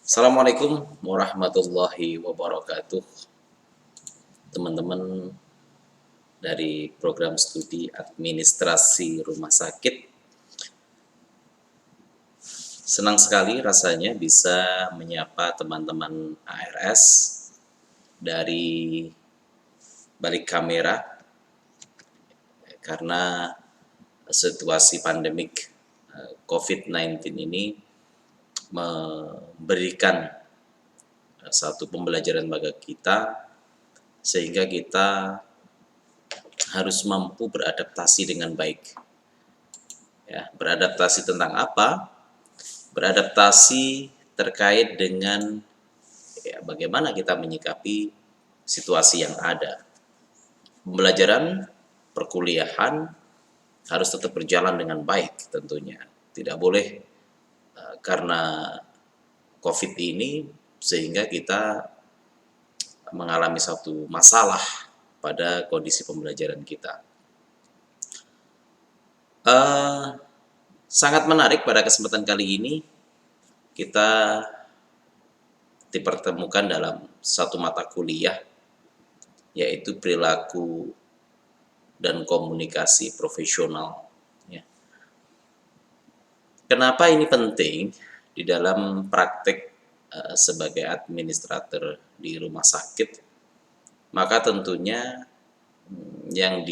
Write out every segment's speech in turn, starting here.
Assalamualaikum warahmatullahi wabarakatuh. Teman-teman dari program studi administrasi rumah sakit, senang sekali rasanya bisa menyapa teman-teman ARS dari balik kamera karena situasi pandemik COVID-19 ini memberikan satu pembelajaran bagi kita, sehingga kita harus mampu beradaptasi dengan baik. Ya, beradaptasi tentang apa? Beradaptasi terkait dengan bagaimana kita menyikapi situasi yang ada. Pembelajaran perkuliahan harus tetap berjalan dengan baik tentunya. Tidak boleh karena COVID ini sehingga kita mengalami satu masalah pada kondisi pembelajaran kita. Sangat menarik pada kesempatan kali ini kita dipertemukan dalam satu mata kuliah, yaitu perilaku dan komunikasi profesional. Ya. Kenapa ini penting di dalam praktek sebagai administrator di rumah sakit? Maka tentunya yang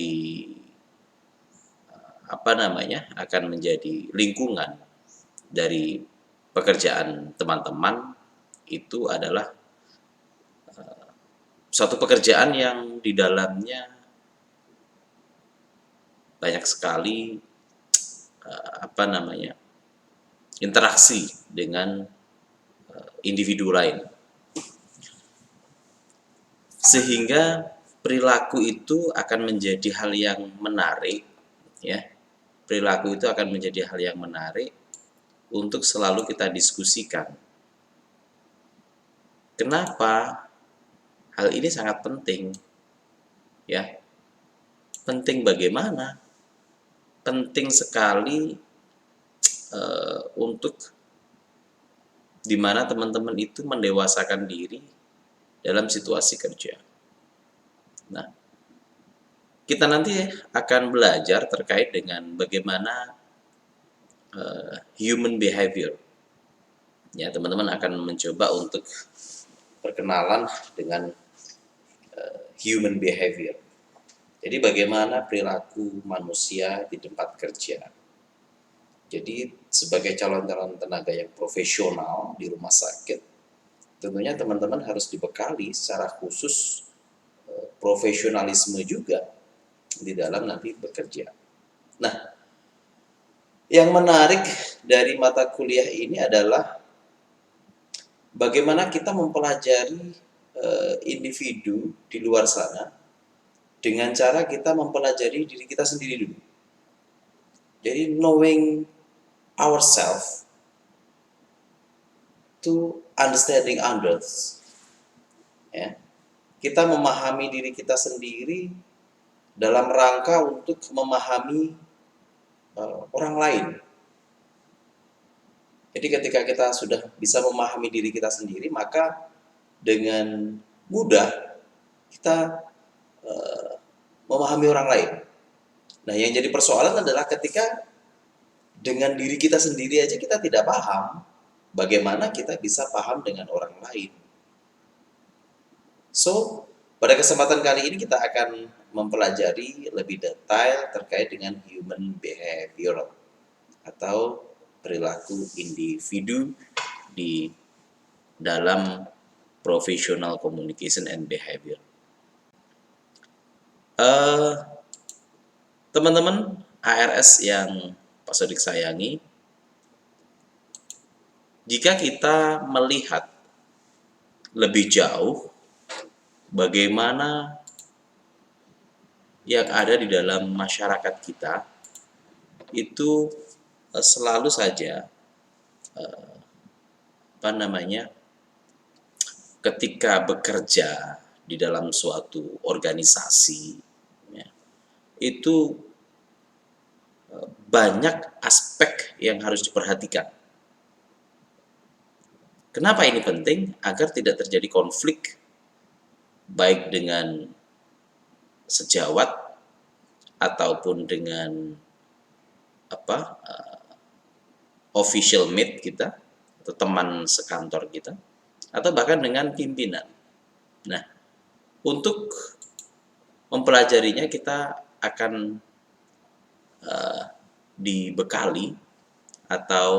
akan menjadi lingkungan dari pekerjaan teman-teman itu adalah suatu pekerjaan yang di dalamnya banyak sekali interaksi dengan individu lain, sehingga perilaku itu akan menjadi hal yang menarik, ya. Perilaku itu akan menjadi hal yang menarik untuk selalu kita diskusikan. Kenapa hal ini sangat penting? Ya, penting bagaimana? Penting sekali untuk dimana teman-teman itu mendewasakan diri dalam situasi kerja. Nah, kita nanti akan belajar terkait dengan bagaimana human behavior. Ya, teman-teman akan mencoba untuk berkenalan dengan human behavior. Jadi bagaimana perilaku manusia di tempat kerja. Jadi sebagai calon-calon tenaga yang profesional di rumah sakit, tentunya teman-teman harus dibekali secara khusus profesionalisme juga di dalam nanti bekerja. Nah, yang menarik dari mata kuliah ini adalah bagaimana kita mempelajari individu di luar sana dengan cara kita mempelajari diri kita sendiri dulu. Jadi knowing ourselves to understanding others. Ya. Kita memahami diri kita sendiri dalam rangka untuk memahami orang lain. Jadi ketika kita sudah bisa memahami diri kita sendiri, maka dengan mudah kita memahami orang lain. Nah, yang jadi persoalan adalah ketika dengan diri kita sendiri aja kita tidak paham, bagaimana kita bisa paham dengan orang lain. So, pada kesempatan kali ini kita akan mempelajari lebih detail terkait dengan human behavior atau perilaku individu di dalam professional communication and behavior. Teman-teman ARS yang Pak Sodik sayangi, jika kita melihat lebih jauh bagaimana yang ada di dalam masyarakat kita, itu selalu saja ketika bekerja di dalam suatu organisasi, ya, itu banyak aspek yang harus diperhatikan. Kenapa ini penting? Agar tidak terjadi konflik baik dengan sejawat ataupun dengan apa official mate kita atau teman sekantor kita atau bahkan dengan pimpinan. Nah, untuk mempelajarinya kita akan dibekali atau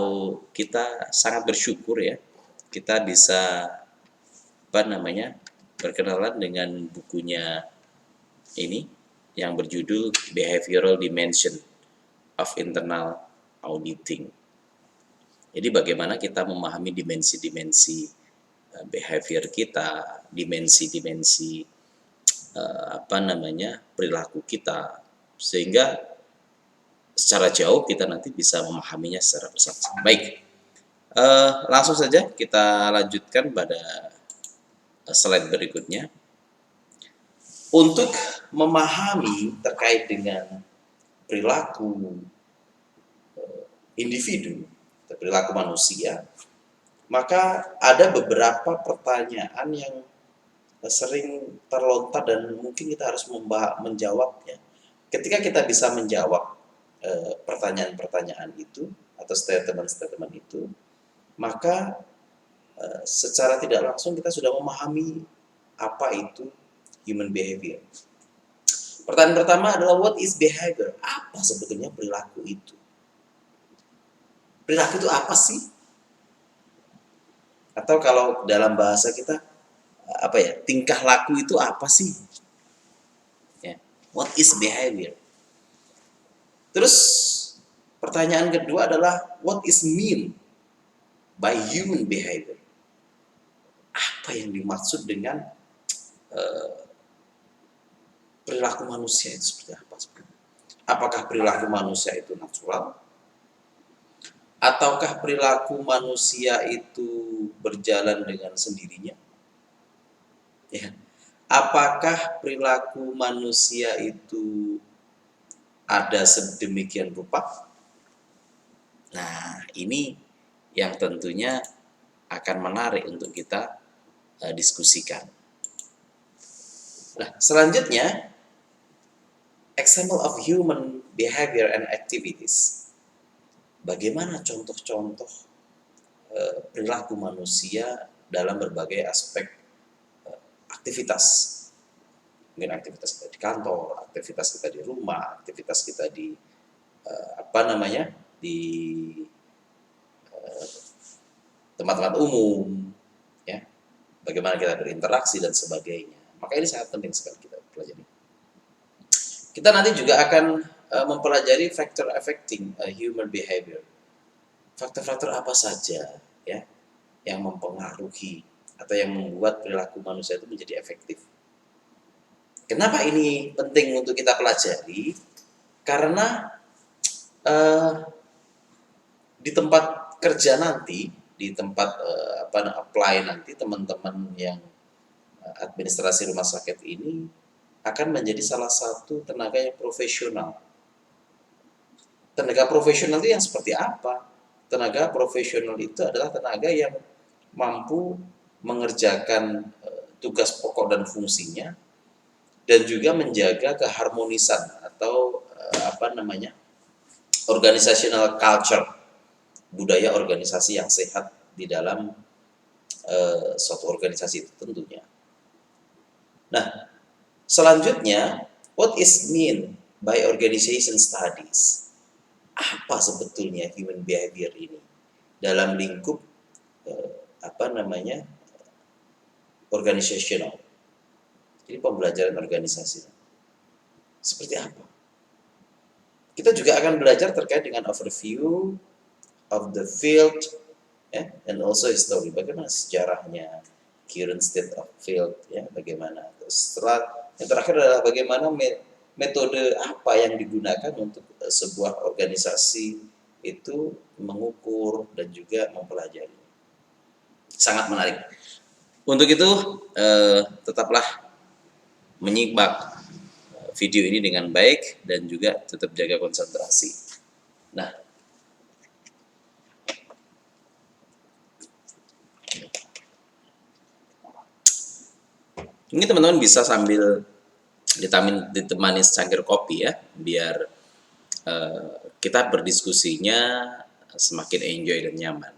kita sangat bersyukur ya kita bisa berkenalan dengan bukunya ini yang berjudul Behavioral Dimension of Internal Auditing. Jadi bagaimana kita memahami dimensi-dimensi behavior kita, dimensi-dimensi perilaku kita, sehingga secara jauh kita nanti bisa memahaminya secara bersama-sama. Baik, langsung saja kita lanjutkan pada slide berikutnya. Untuk memahami terkait dengan perilaku individu, perilaku manusia, maka ada beberapa pertanyaan yang sering terlontar dan mungkin kita harus menjawabnya. Ketika kita bisa menjawab pertanyaan-pertanyaan itu atau statement-statement itu, maka secara tidak langsung kita sudah memahami apa itu human behavior. Pertanyaan pertama adalah what is behavior? Apa sebetulnya perilaku itu? Perilaku itu apa sih? Atau kalau dalam bahasa kita tingkah laku itu apa sih? Ya, what is behavior? Terus pertanyaan kedua adalah what is mean by human behavior? Apa yang dimaksud dengan perilaku manusia itu seperti apa? Apakah perilaku manusia itu natural? Ataukah perilaku manusia itu berjalan dengan sendirinya? Ya. Apakah perilaku manusia itu ada sedemikian rupa? Nah, ini yang tentunya akan menarik untuk kita diskusikan. Nah, selanjutnya, example of human behavior and activities. Bagaimana contoh-contoh perilaku manusia dalam berbagai aspek aktivitas. Mungkin aktivitas kita di kantor, aktivitas kita di rumah, aktivitas kita di di tempat-tempat umum, ya. Bagaimana kita berinteraksi dan sebagainya. Maka ini sangat penting sekali kita pelajari. Kita nanti juga akan mempelajari factor affecting human behavior. Faktor-faktor apa saja ya yang mempengaruhi atau yang membuat perilaku manusia itu menjadi efektif. Kenapa ini penting untuk kita pelajari? Karena di tempat kerja nanti, di tempat apply nanti, teman-teman yang administrasi rumah sakit ini akan menjadi salah satu tenaga yang profesional. Tenaga profesional itu yang seperti apa? Tenaga profesional itu adalah tenaga yang mampu mengerjakan tugas pokok dan fungsinya dan juga menjaga keharmonisan atau organizational culture, budaya organisasi yang sehat di dalam suatu organisasi itu tentunya. Nah, selanjutnya, what is mean by organization studies? Apa sebetulnya human behavior ini dalam lingkup organizational? Jadi pembelajaran organisasi. Seperti apa? Kita juga akan belajar terkait dengan overview of the field, ya, and also history. Bagaimana sejarahnya, current state of field, ya, bagaimana. Setelah yang terakhir adalah bagaimana metode apa yang digunakan untuk sebuah organisasi itu mengukur dan juga mempelajari. Sangat menarik. Untuk itu tetaplah menyimak video ini dengan baik dan juga tetap jaga konsentrasi. Nah, Mungkin teman-teman bisa sambil ditemani secangkir kopi ya, biar kita berdiskusinya semakin enjoy dan nyaman.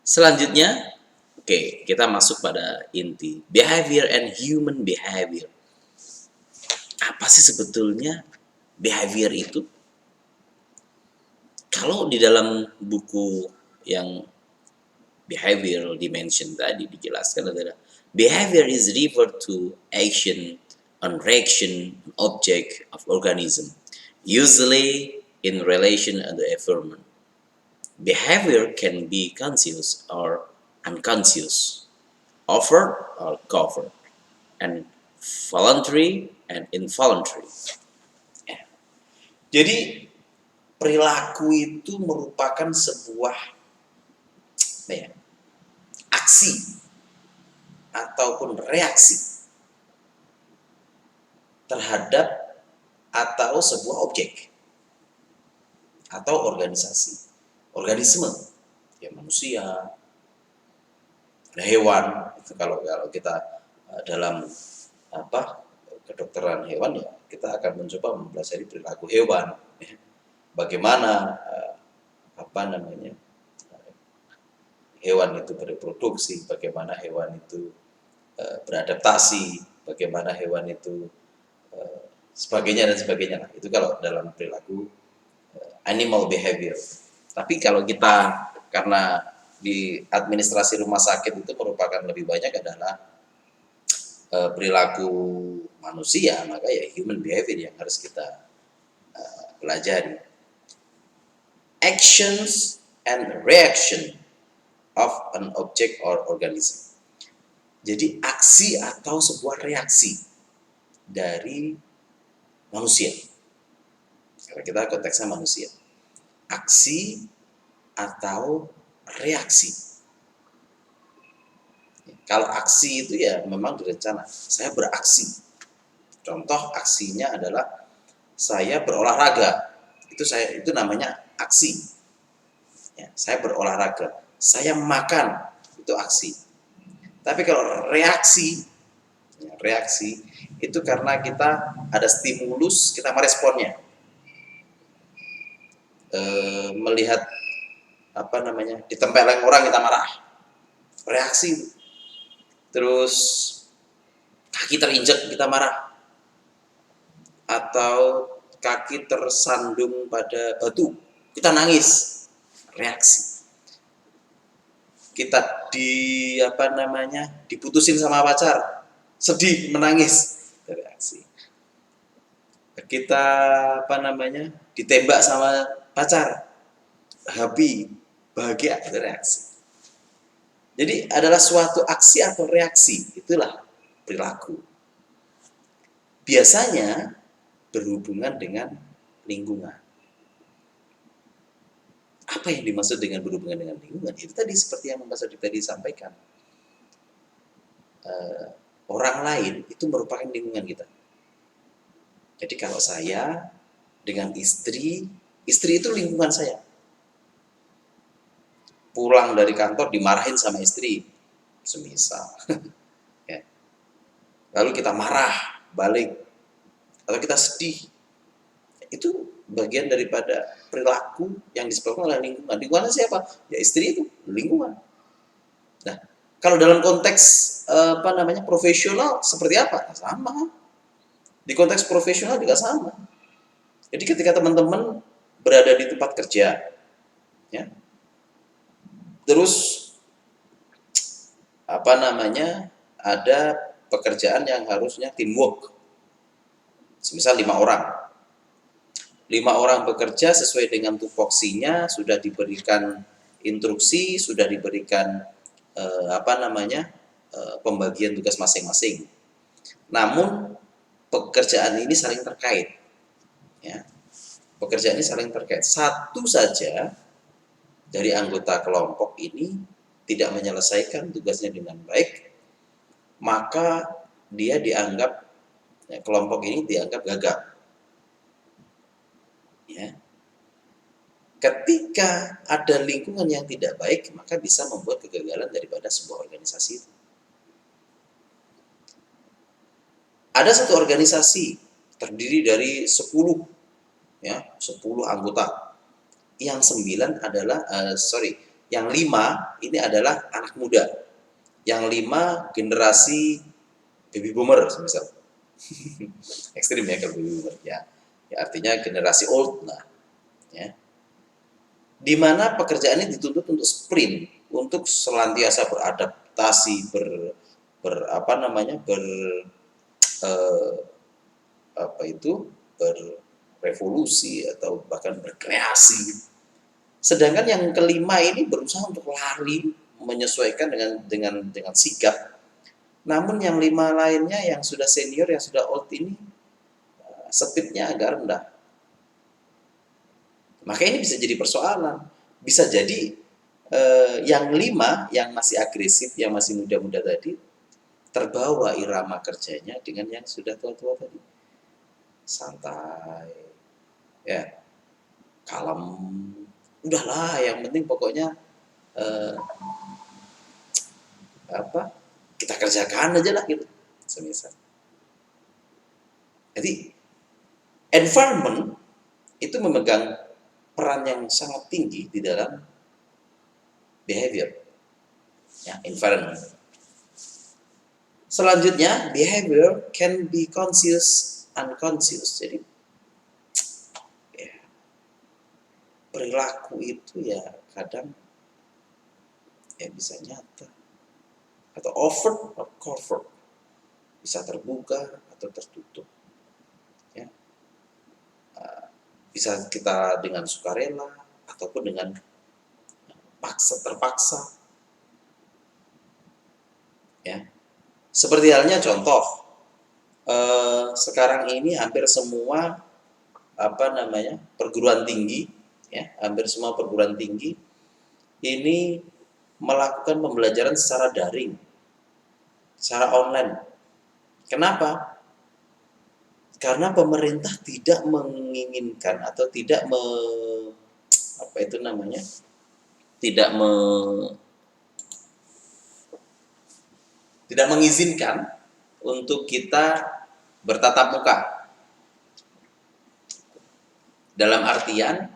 Selanjutnya, oke, kita masuk pada inti behavior and human behavior. Apa sih sebetulnya behavior itu? Kalau di dalam buku yang behavioral dimension tadi dijelaskan adalah behavior is referred to action and reaction object of organism, usually in relation to the environment. Behavior can be conscious or unconscious, overt or covert, and voluntary and involuntary. Jadi perilaku itu merupakan sebuah aksi ataupun reaksi terhadap atau sebuah objek atau organisme ya, manusia, hewan. Itu kalau kita dalam kedokteran hewan ya, kita akan mencoba mempelajari perilaku hewan, bagaimana hewan itu bereproduksi, bagaimana hewan itu beradaptasi, bagaimana hewan itu sebagainya dan sebagainya. Itu kalau dalam perilaku animal behavior. Tapi kalau kita, karena di administrasi rumah sakit itu merupakan lebih banyak adalah perilaku manusia, maka ya human behavior yang harus kita pelajari. Actions and reaction of an object or organism. Jadi aksi atau sebuah reaksi dari manusia. Karena kita konteksnya manusia. Aksi atau reaksi. Kalau aksi itu ya memang direncana. Saya beraksi. Contoh aksinya adalah saya berolahraga. Itu namanya aksi. Ya, saya berolahraga. Saya makan, itu aksi. Tapi kalau reaksi itu karena kita ada stimulus, kita meresponnya. Melihat ditempeleng orang kita marah, reaksi. Terus kaki terinjek kita marah, atau kaki tersandung pada batu kita nangis, reaksi. Kita diputusin sama pacar, sedih, menangis, reaksi. Kita ditembak sama pacar, happy, bahagia, reaksi. Jadi adalah suatu aksi atau reaksi, itulah perilaku. Biasanya berhubungan dengan lingkungan. Apa yang dimaksud dengan berhubungan dengan lingkungan? Itu tadi seperti yang Mas Adi tadi sampaikan. Orang lain itu merupakan lingkungan kita. Jadi kalau saya dengan istri itu lingkungan saya. Pulang dari kantor dimarahin sama istri, semisal. Ya. Lalu kita marah balik, atau kita sedih. Itu bagian daripada perilaku yang disebabkan oleh lingkungan. Lingkungannya siapa? Ya istri itu, lingkungan. Nah, kalau dalam konteks profesional seperti apa? Sama. Di konteks profesional juga sama. Jadi ketika teman-teman berada di tempat kerja, ya, terus ada pekerjaan yang harusnya teamwork. Misal 5 orang. 5 orang bekerja sesuai dengan tupoksinya, sudah diberikan instruksi, sudah diberikan pembagian tugas masing-masing. Namun pekerjaan ini saling terkait. Ya. Pekerjaan ini saling terkait. Satu saja dari anggota kelompok ini tidak menyelesaikan tugasnya dengan baik, maka dia dianggap, kelompok ini dianggap gagal. Ya. Ketika ada lingkungan yang tidak baik, maka bisa membuat kegagalan daripada sebuah organisasi itu. Ada satu organisasi terdiri dari 10 ya, 10 anggota. Yang 9 adalah yang 5 ini adalah anak muda. Yang 5 generasi baby boomer misal. Ekstrim ya kalau baby boomer ya. Ya artinya generasi old lah ya. Di mana pekerjaannya dituntut untuk sprint, untuk senantiasa beradaptasi, apa namanya, eh, apa itu, berevolusi atau bahkan berkreasi. Sedangkan yang kelima ini berusaha untuk lari menyesuaikan dengan sigap. Namun yang 5 lainnya yang sudah senior, yang sudah old ini speednya agak rendah. Maka ini bisa jadi persoalan. Bisa jadi yang 5 yang masih agresif, yang masih muda-muda tadi terbawa irama kerjanya dengan yang sudah tua-tua tadi. Santai, ya, kalem, udahlah yang penting pokoknya apa, kita kerjakan aja lah gitu, semisal. Jadi environment itu memegang peran yang sangat tinggi di dalam behavior, ya, environment. Selanjutnya, behavior can be conscious, unconscious. Jadi ya, perilaku itu ya kadang ya bisa nyata atau overt atau covert, bisa terbuka atau tertutup. Ya. Bisa kita dengan sukarela ataupun dengan terpaksa. Ya. Seperti halnya contoh, sekarang ini hampir semua perguruan tinggi, ya, hampir semua perguruan tinggi ini melakukan pembelajaran secara daring, secara online. Kenapa? Karena pemerintah tidak menginginkan atau tidak tidak mengizinkan untuk kita bertatap muka. Dalam artian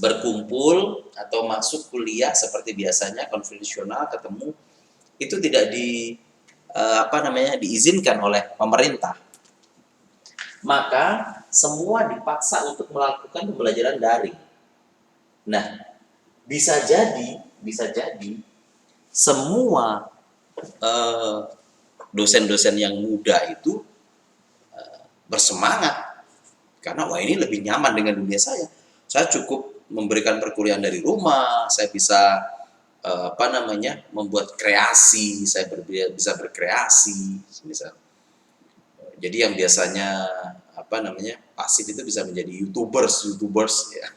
berkumpul atau masuk kuliah seperti biasanya konvensional ketemu itu tidak diizinkan oleh pemerintah. Maka semua dipaksa untuk melakukan pembelajaran daring. Nah, bisa jadi semua dosen-dosen yang muda itu bersemangat karena wah ini lebih nyaman dengan dunia saya. Saya cukup memberikan perkuliahan dari rumah, saya bisa membuat kreasi, saya bisa berkreasi, misal. Jadi yang biasanya pasif itu bisa menjadi youtubers ya,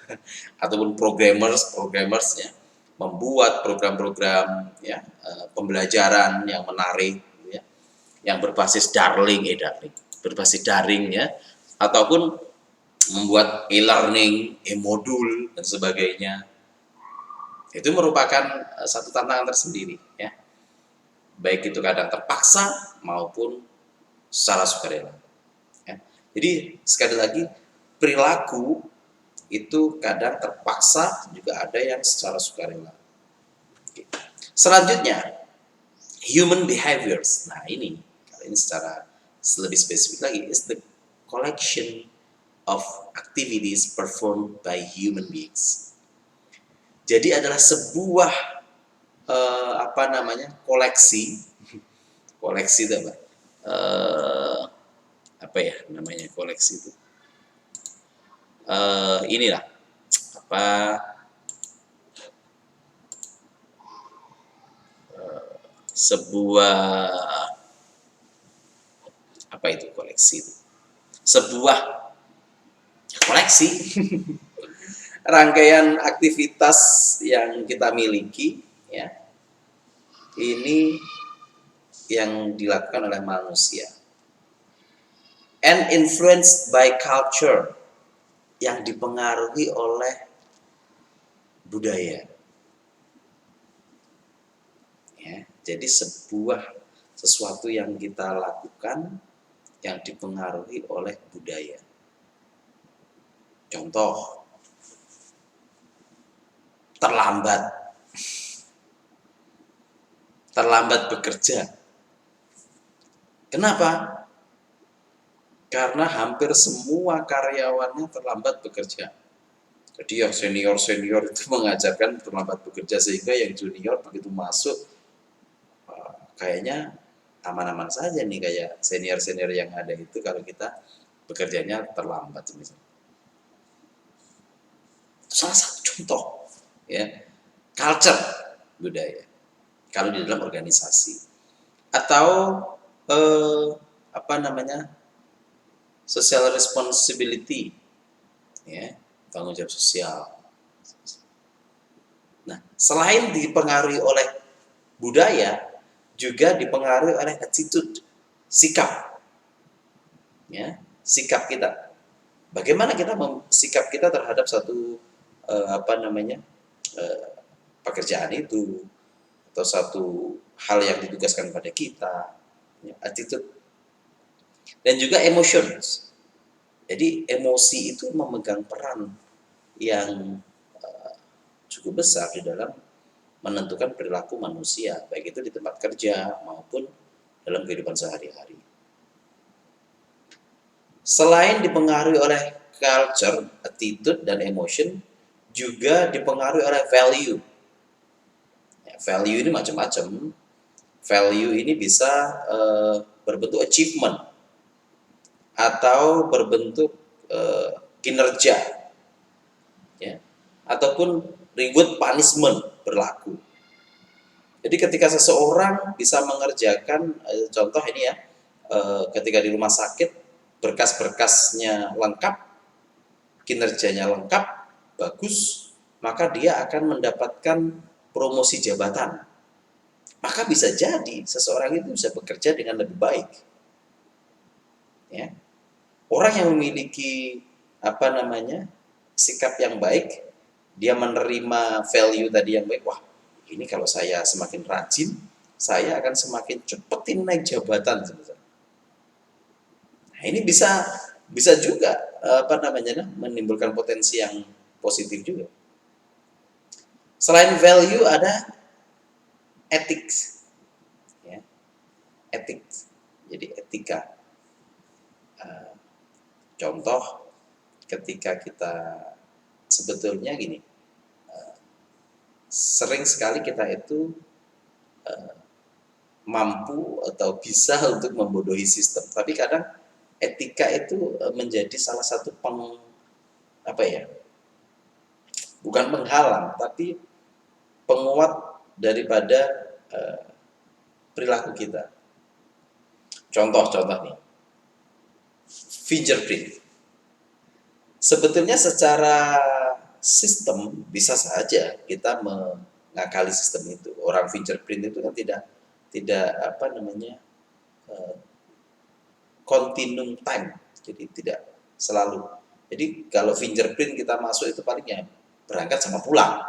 ataupun programmers ya, membuat program-program ya, pembelajaran yang menarik ya, yang berbasis berbasis daring ya, ataupun membuat e-learning, e-modul dan sebagainya. Itu merupakan satu tantangan tersendiri ya. Baik itu kadang terpaksa maupun secara sukarela. Ya. Jadi sekali lagi perilaku itu kadang terpaksa, juga ada yang secara sukarela. Selanjutnya human behaviors. Nah ini secara lebih spesifik lagi is the collection of activities performed by human beings. Jadi adalah sebuah koleksi itu koleksi itu inilah sebuah koleksi itu sebuah koleksi rangkaian aktivitas yang kita miliki ya, ini yang dilakukan oleh manusia and influenced by culture, yang dipengaruhi oleh budaya. Ya, jadi sesuatu yang kita lakukan yang dipengaruhi oleh budaya. Contoh, terlambat, terlambat bekerja. Kenapa? Karena hampir semua karyawannya terlambat bekerja. Jadi yang senior-senior itu mengajarkan terlambat bekerja, sehingga yang junior begitu masuk kayaknya aman-aman saja nih, kayak senior-senior yang ada itu kalau kita bekerjanya terlambat misalnya. Salah satu contoh ya, culture budaya kalau di dalam organisasi atau apa namanya, social responsibility, ya, tanggung jawab sosial. Nah, selain dipengaruhi oleh budaya, juga dipengaruhi oleh attitude, sikap, ya, sikap kita. Bagaimana sikap kita terhadap satu apa namanya, pekerjaan itu atau satu hal yang ditugaskan pada kita, ya, attitude, dan juga emotions. Jadi emosi itu memegang peran yang cukup besar di dalam menentukan perilaku manusia, baik itu di tempat kerja maupun dalam kehidupan sehari-hari. Selain dipengaruhi oleh culture, attitude, dan emotion, juga dipengaruhi oleh value. Ya, value ini macam-macam. Value ini bisa berbentuk achievement atau berbentuk kinerja, ya, ataupun reward punishment berlaku. Jadi ketika seseorang bisa mengerjakan, contoh ini ya, ketika di rumah sakit berkas-berkasnya lengkap, kinerjanya lengkap, bagus, maka dia akan mendapatkan promosi jabatan. Maka bisa jadi seseorang itu bisa bekerja dengan lebih baik. Ya. Orang yang memiliki apa namanya, sikap yang baik, dia menerima value tadi yang baik, wah ini kalau saya semakin rajin, saya akan semakin cepetin naik jabatan. Nah, ini bisa juga apa namanya, menimbulkan potensi yang positif juga. Selain value ada ethics, ya, ethics, jadi etika. Contoh, ketika kita sebetulnya gini, sering sekali kita itu mampu atau bisa untuk membodohi sistem, tapi kadang etika itu menjadi salah satu apa ya, bukan penghalang tapi penguat daripada perilaku kita. Contoh nih, fingerprint. Sebetulnya secara sistem bisa saja kita mengakali sistem itu. Orang fingerprint itu kan tidak apa namanya, continuum time, jadi tidak selalu. Jadi kalau fingerprint kita masuk itu palingnya berangkat sama pulang.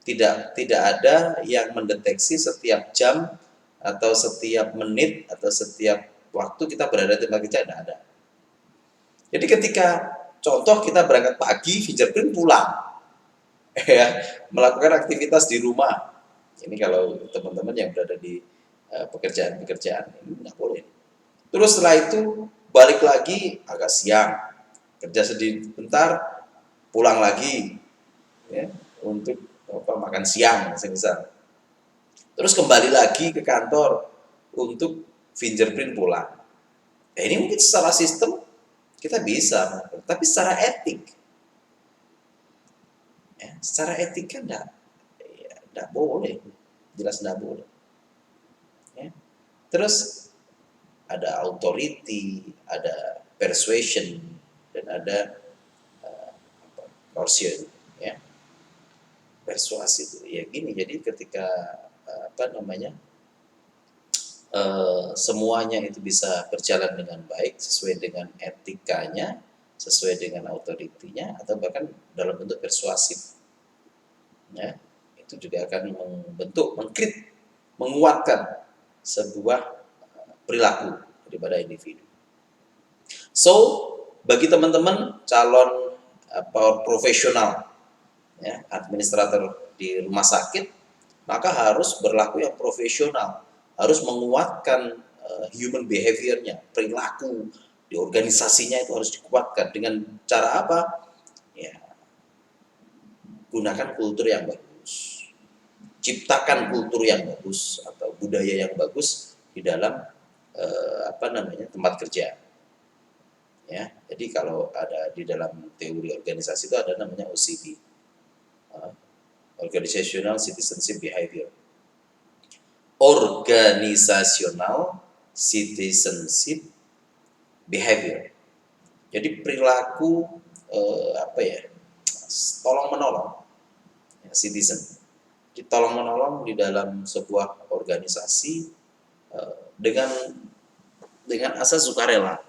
Tidak ada yang mendeteksi setiap jam atau setiap menit atau setiap waktu kita berada di tempat kerja, tidak ada. Jadi ketika contoh kita berangkat pagi, fingerprint pulang, ya, melakukan aktivitas di rumah. Ini kalau teman-teman yang berada di pekerjaan-pekerjaan ini nggak boleh. Terus setelah itu balik lagi agak siang, kerja sebentar, pulang lagi, ya, untuk makan siang misal. Terus kembali lagi ke kantor untuk fingerprint pulang. Ya, ini mungkin secara sistem kita bisa, tapi secara etik, ya, secara etik kan enggak boleh, jelas enggak boleh. Ya. Terus ada authority, ada persuasion, dan ada coercion, ya, persuasi itu ya gini. Jadi ketika apa namanya, semuanya itu bisa berjalan dengan baik sesuai dengan etikanya, sesuai dengan autoritinya, atau bahkan dalam bentuk persuasif. ya, itu juga akan membentuk, menguatkan sebuah perilaku daripada individu. So, bagi teman-teman calon profesional, ya, administrator di rumah sakit, maka harus berlaku yang profesional, harus menguatkan human behavior-nya, perilaku di organisasinya itu harus dikuatkan dengan cara apa? Ya, gunakan kultur yang bagus, ciptakan kultur yang bagus atau budaya yang bagus di dalam tempat kerja. Ya, jadi kalau ada di dalam teori organisasi itu ada namanya OCB, Organizational Citizenship Behavior. Organizational Citizenship Behavior. Jadi perilaku tolong menolong, ya, citizen. Tolong menolong di dalam sebuah organisasi dengan asas sukarela.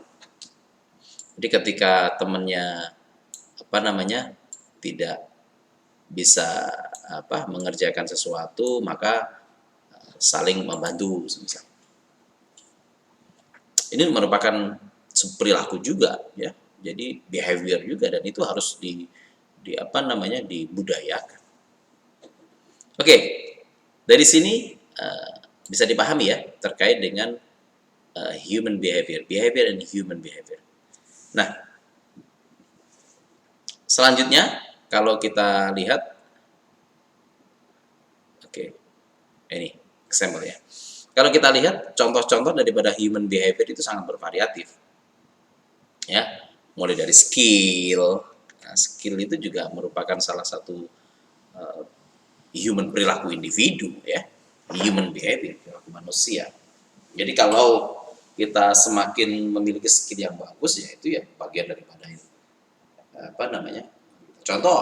Jadi ketika temannya tidak bisa mengerjakan sesuatu, maka saling membantu misal. Ini merupakan perilaku juga, ya. Jadi behavior juga, dan itu harus dibudayakan. Oke, dari sini bisa dipahami ya terkait dengan human behavior and human behavior. Nah, selanjutnya kalau kita lihat, ini example ya. Kalau kita lihat contoh-contoh daripada human behavior itu sangat bervariatif, ya. Mulai dari skill. Nah, skill itu juga merupakan salah satu human perilaku individu, ya. Human behavior, perilaku manusia. Jadi kalau kita semakin memiliki skill yang bagus, ya itu ya bagian daripada itu. Contoh,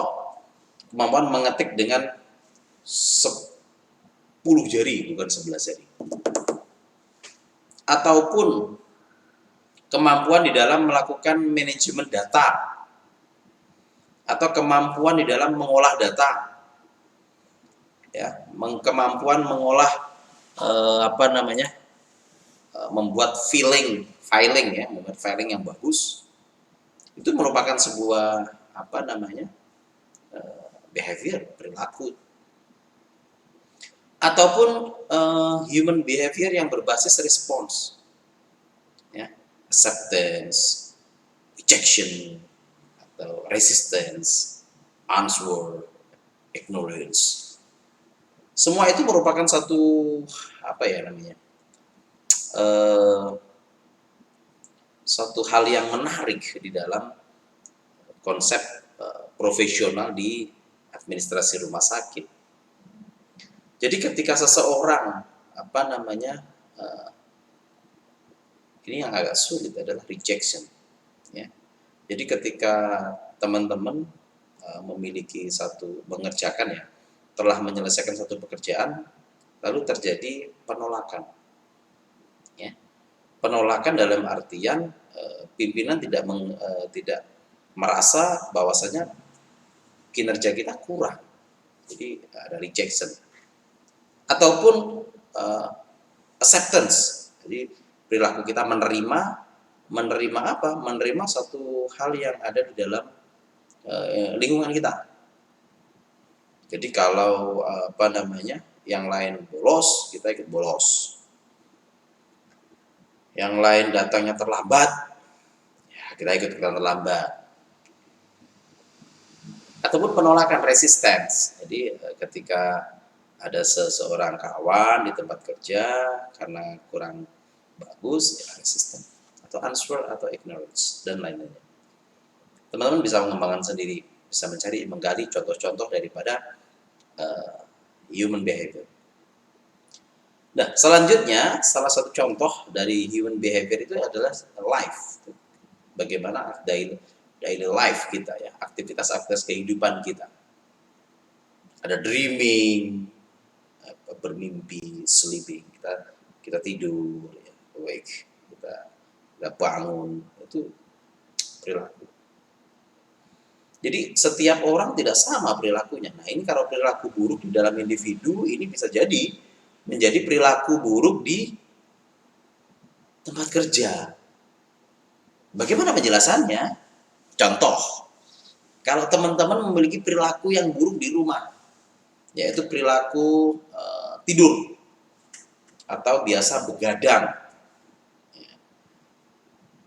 kemampuan mengetik dengan 10 jari, bukan 11 jari. Ataupun kemampuan di dalam melakukan manajemen data, atau kemampuan di dalam mengolah data, ya, kemampuan mengolah membuat filing ya, membuat filing yang bagus, itu merupakan sebuah behavior, perilaku. Ataupun human behavior yang berbasis response, ya, acceptance, rejection, atau resistance, answer, ignorance. Semua itu merupakan satu satu hal yang menarik di dalam konsep profesional di administrasi rumah sakit. Jadi ketika seseorang ini yang agak sulit adalah rejection, ya. Jadi ketika teman-teman telah menyelesaikan satu pekerjaan, lalu terjadi penolakan, ya. Penolakan dalam artian pimpinan tidak merasa bahwasanya kinerja kita kurang, jadi ada rejection. Ataupun acceptance, jadi perilaku kita menerima satu hal yang ada di dalam lingkungan kita. Jadi kalau yang lain bolos, kita ikut bolos. Yang lain datangnya terlambat, ya kita ikut terlambat. Ataupun penolakan, resistance. Jadi ketika ada seseorang kawan di tempat kerja karena kurang bagus, ya resisten, atau answer, atau ignorance, dan lain-lainnya. Teman-teman bisa mengembangkan sendiri, bisa menggali contoh-contoh daripada human behavior. Nah, selanjutnya salah satu contoh dari human behavior itu adalah life. Bagaimana daily life kita, ya, aktivitas kehidupan kita. Ada dreaming, bermimpi, sleeping, kita tidur, ya, awake, kita bangun, itu perilaku. Jadi setiap orang tidak sama perilakunya. Nah ini kalau perilaku buruk di dalam individu ini bisa jadi menjadi perilaku buruk di tempat kerja. Bagaimana penjelasannya? Contoh, kalau teman-teman memiliki perilaku yang buruk di rumah, yaitu perilaku tidur atau biasa begadang.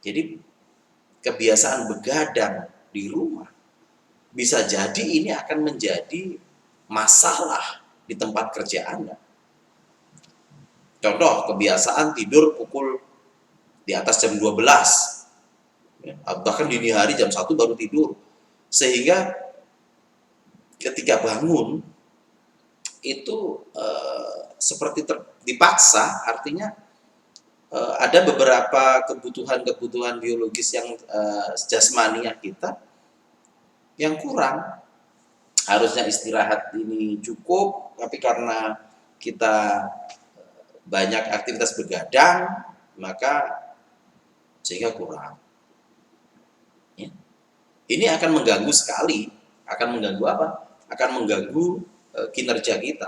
Jadi kebiasaan begadang di rumah bisa jadi ini akan menjadi masalah di tempat kerja Anda. Contoh, kebiasaan tidur pukul di atas jam 12, bahkan dini hari jam 1 baru tidur. Sehingga ketika bangun itu seperti dipaksa, artinya ada beberapa kebutuhan-kebutuhan biologis yang jasmania kita yang kurang. Harusnya istirahat ini cukup, tapi karena kita banyak aktivitas begadang, maka sehingga kurang. Ya. Ini akan mengganggu sekali. Akan mengganggu apa? Akan mengganggu kinerja kita.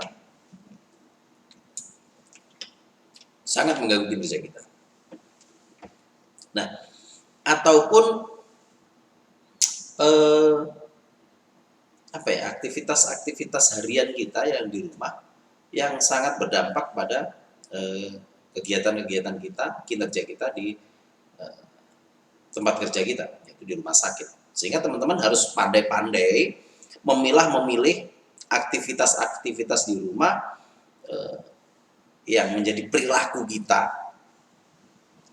Sangat mengganggu kinerja kita. Nah, ataupun aktivitas harian kita yang di rumah yang sangat berdampak pada kegiatan-kegiatan kita, kinerja kita di tempat kerja kita, yaitu di rumah sakit. Sehingga teman-teman harus pandai-pandai memilih aktivitas-aktivitas di rumah yang menjadi perilaku kita.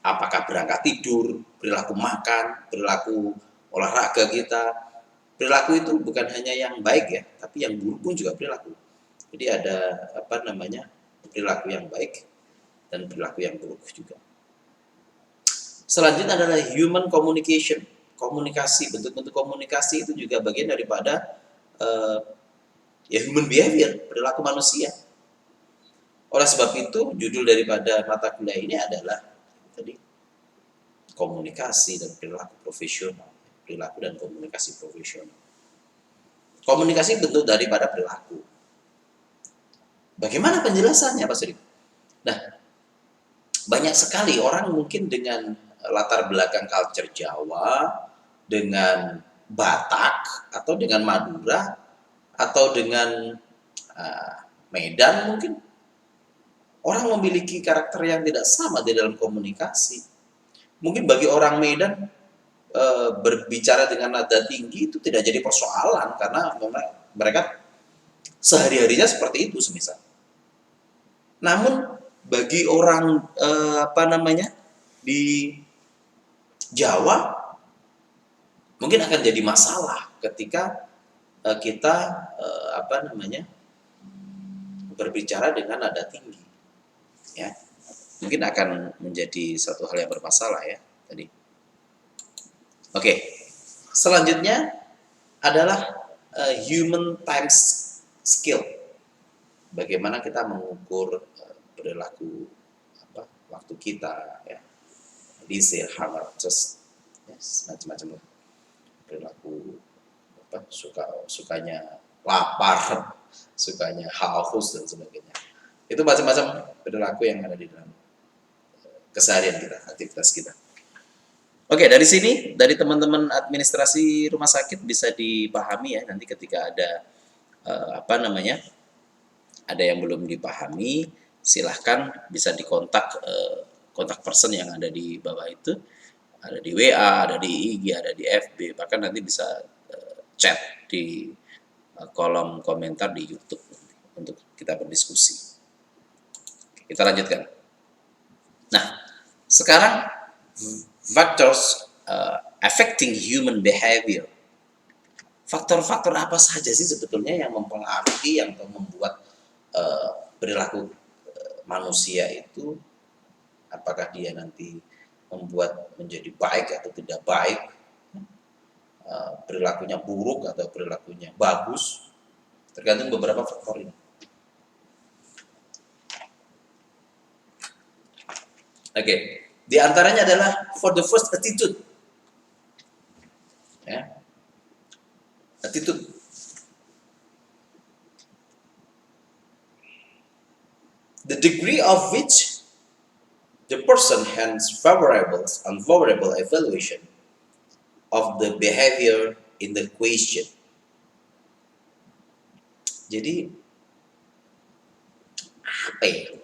Apakah berangkat tidur, perilaku makan, perilaku olahraga kita. Perilaku itu bukan hanya yang baik ya, tapi yang buruk pun juga perilaku. Jadi ada perilaku yang baik dan perilaku yang buruk juga. Selanjutnya adalah human communication. Komunikasi, bentuk-bentuk komunikasi itu juga bagian daripada human behavior, perilaku manusia. Oleh sebab itu, judul daripada mata kuliah ini adalah tadi komunikasi dan perilaku profesional. Perilaku dan komunikasi profesional. Komunikasi bentuk daripada perilaku. Bagaimana penjelasannya, Pak Sri? Nah, banyak sekali orang mungkin dengan latar belakang culture Jawa, dengan Batak, atau dengan Madura, atau dengan Medan mungkin. Orang memiliki karakter yang tidak sama di dalam komunikasi. Mungkin bagi orang Medan, berbicara dengan nada tinggi itu tidak jadi persoalan karena mereka sehari-harinya seperti itu semisal. Namun bagi orang di Jawa mungkin akan jadi masalah ketika kita berbicara dengan nada tinggi, ya mungkin akan menjadi satu hal yang bermasalah ya tadi. Oke, selanjutnya adalah human time skill. Bagaimana kita mengukur perilaku waktu kita, ya, leisure, hammer, just macam-macam lah. Perilaku sukanya lapar, sukanya haus dan sebagainya. Itu macam-macam perilaku yang ada di dalam keseharian kita, aktivitas kita. Oke, dari sini, dari teman-teman administrasi rumah sakit bisa dipahami ya, nanti ketika ada ada yang belum dipahami, silahkan bisa dikontak kontak person yang ada di bawah itu, ada di WA, ada di IG, ada di FB, bahkan nanti bisa chat di kolom komentar di YouTube untuk kita berdiskusi. Kita lanjutkan. Nah, sekarang factors affecting human behavior. Faktor-faktor apa saja sih sebetulnya yang mempengaruhi atau membuat perilaku manusia itu, apakah dia nanti membuat menjadi baik atau tidak baik, perilakunya buruk atau perilakunya bagus, tergantung beberapa faktor ini. Oke, di antaranya adalah for the first attitude. Ya. attitude. The degree of which the person has favorable and unfavorable evaluation of the behavior in the question. Jadi apa ya?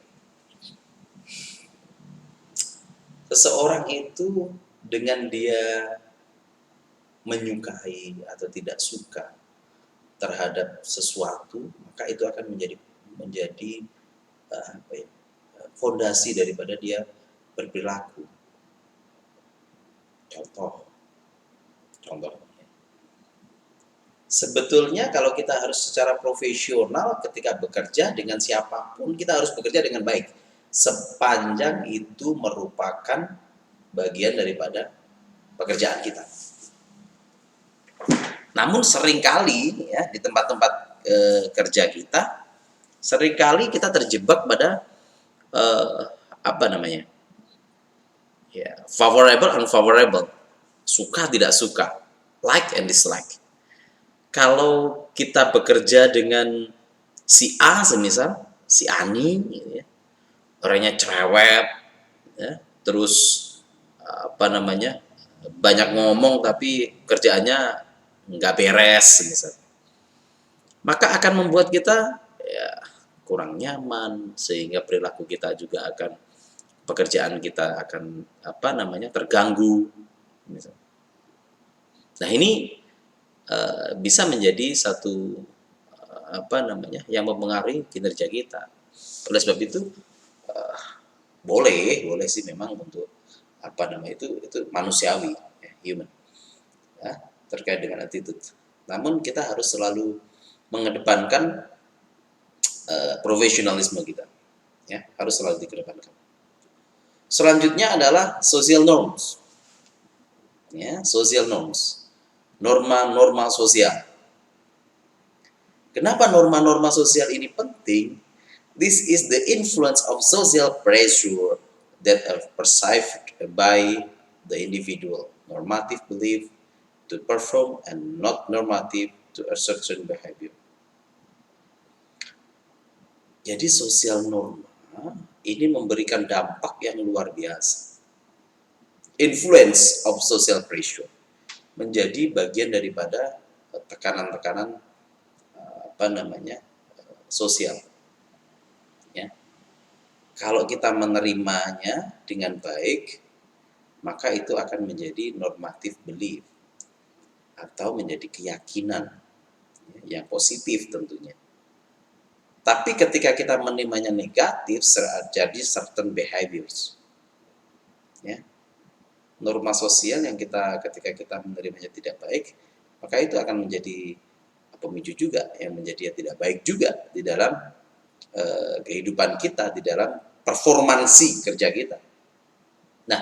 Seseorang itu dengan dia menyukai atau tidak suka terhadap sesuatu, maka itu akan menjadi apa ya? Fondasi daripada dia berperilaku. Contoh. Sebetulnya kalau kita harus secara profesional ketika bekerja dengan siapapun, kita harus bekerja dengan baik. Sepanjang itu merupakan bagian daripada pekerjaan kita. Namun seringkali ya di tempat-tempat kerja kita, seringkali kita terjebak pada apa namanya? Ya, favorable unfavorable. Suka tidak suka, like and dislike. Kalau kita bekerja dengan si A semisal, si Ani gitu ya, orangnya cerewet ya, terus apa namanya, banyak ngomong tapi kerjaannya nggak beres misal, maka akan membuat kita ya kurang nyaman, sehingga perilaku kita juga akan, pekerjaan kita akan apa namanya, terganggu misal. Nah ini bisa menjadi satu apa namanya, yang mempengaruhi kinerja kita. Oleh sebab itu boleh sih memang untuk apa namanya, itu manusiawi, ya, human, ya, terkait dengan attitude. Namun kita harus selalu mengedepankan profesionalisme kita, ya, harus selalu dikedepankan. Selanjutnya adalah social norms, ya, social norms, norma-norma sosial. Kenapa norma-norma sosial ini penting? This is the influence of social pressure that are perceived by the individual, normative belief to perform and not normative to a certain behavior. Jadi sosial norma ini memberikan dampak yang luar biasa. Influence of social pressure menjadi bagian daripada tekanan-tekanan apa namanya, sosial. Ya. Kalau kita menerimanya dengan baik, maka itu akan menjadi normative belief atau menjadi keyakinan yang positif tentunya. Tapi ketika kita menerimanya negatif, jadi certain behaviors. Ya. Norma sosial yang ketika kita menerimanya tidak baik, maka itu akan menjadi pemicu juga yang menjadi tidak baik juga di dalam kehidupan kita, di dalam performansi kerja kita. Nah,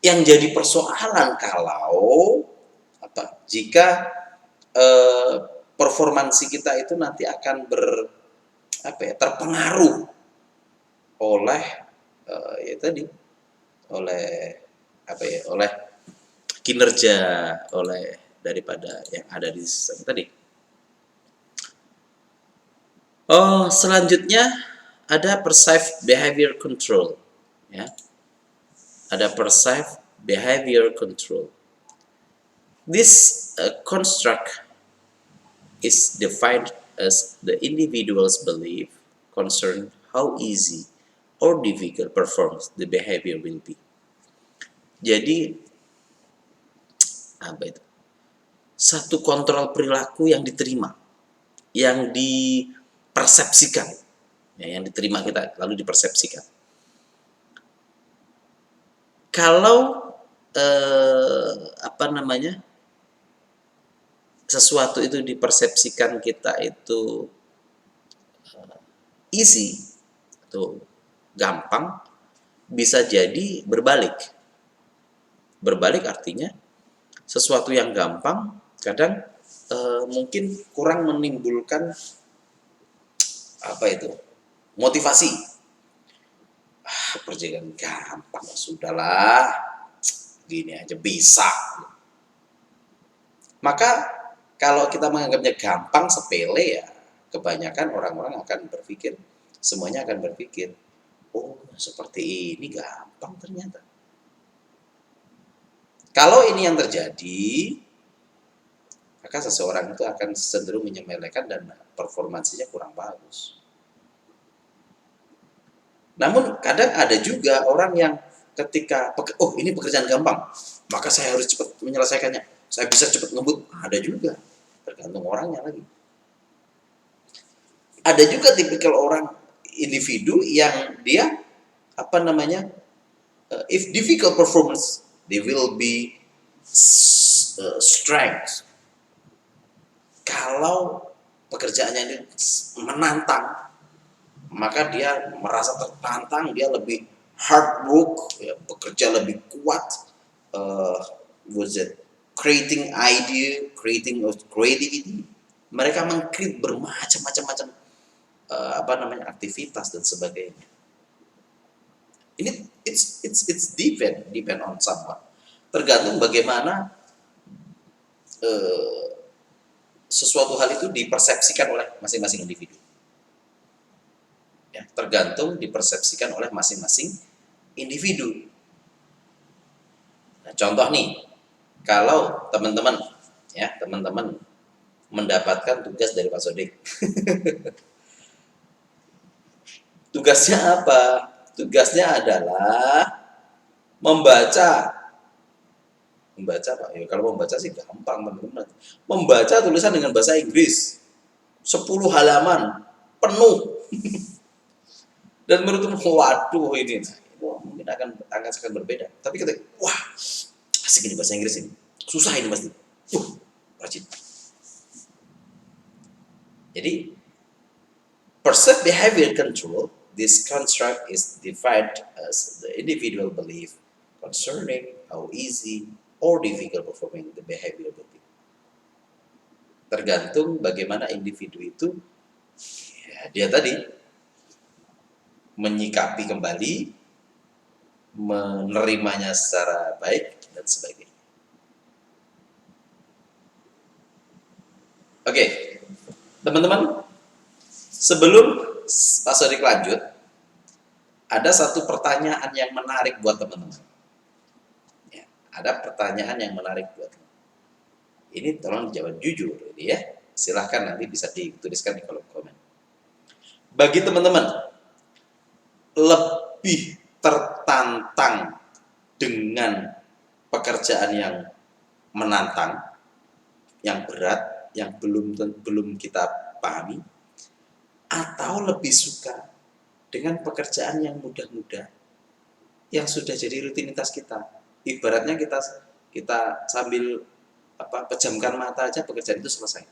yang jadi persoalan kalau jika performansi kita itu nanti akan terpengaruh oleh ya tadi, oleh kinerja, oleh daripada yang ada di sistem tadi. Selanjutnya ada perceived behavior control, ya. Ada perceived behavior control. This construct is defined as the individual's belief concern how easy or difficult performs the behavior will be. Jadi apa itu? Satu kontrol perilaku yang diterima, yang dipersepsikan, ya, yang diterima kita lalu dipersepsikan. Kalau sesuatu itu dipersepsikan kita itu easy atau gampang, bisa jadi berbalik. Berbalik artinya sesuatu yang gampang kadang mungkin kurang menimbulkan motivasi. Perjalanan gampang, sudahlah, gini aja bisa. Maka Kalau kita menganggapnya gampang, sepele ya, kebanyakan orang-orang akan berpikir, semuanya akan berpikir, oh seperti ini gampang ternyata. Kalau ini yang terjadi, maka seseorang itu akan cenderung menyepelekan dan performansinya kurang bagus. Namun kadang ada juga orang yang ketika, oh ini pekerjaan gampang, maka saya harus cepat menyelesaikannya. Saya bisa cepat ngebut. Ada juga, tergantung orangnya lagi. Ada juga tipikal orang individu yang dia if difficult performance, they will be strength. Kalau pekerjaannya ini menantang, maka dia merasa tertantang, dia lebih hard work, ya, bekerja lebih kuat, was it creating idea, creating creativity. Mereka mengcreate bermacam-macam aktivitas dan sebagainya. Ini it's depend on someone. Tergantung bagaimana sesuatu hal itu dipersepsikan oleh masing-masing individu. Ya, tergantung dipersepsikan oleh masing-masing individu. Nah, contoh nih, kalau teman-teman mendapatkan tugas dari Pak Sodik. Tugasnya apa? Tugasnya adalah membaca Pak. Ya, kalau membaca sih gampang, teman-teman. Membaca tulisan dengan bahasa Inggris 10 halaman penuh. Dan menurutmu, waduh ini mungkin akan sangat berbeda. Tapi kita, wah asik ini bahasa Inggris ini, susah ini pasti. Rajin. Jadi perceived behavior control, this construct is defined as the individual belief concerning how easy or difficult performing the behavior will be. Tergantung bagaimana individu itu, ya, dia tadi menyikapi kembali, menerimanya secara baik dan sebagainya. Oke, teman-teman, sebelum Pak Sodik lanjut, ada satu pertanyaan yang menarik buat teman-teman. Ya, ada pertanyaan yang menarik buat teman-teman. Ini tolong dijawab jujur, ini ya. Silahkan nanti bisa dituliskan di kolom komen. Bagi teman-teman, lebih tertantang dengan pekerjaan yang menantang, yang berat, yang belum kita pahami, atau lebih suka dengan pekerjaan yang mudah-mudah, yang sudah jadi rutinitas kita. Ibaratnya kita sambil pejamkan mata aja pekerjaan itu selesai.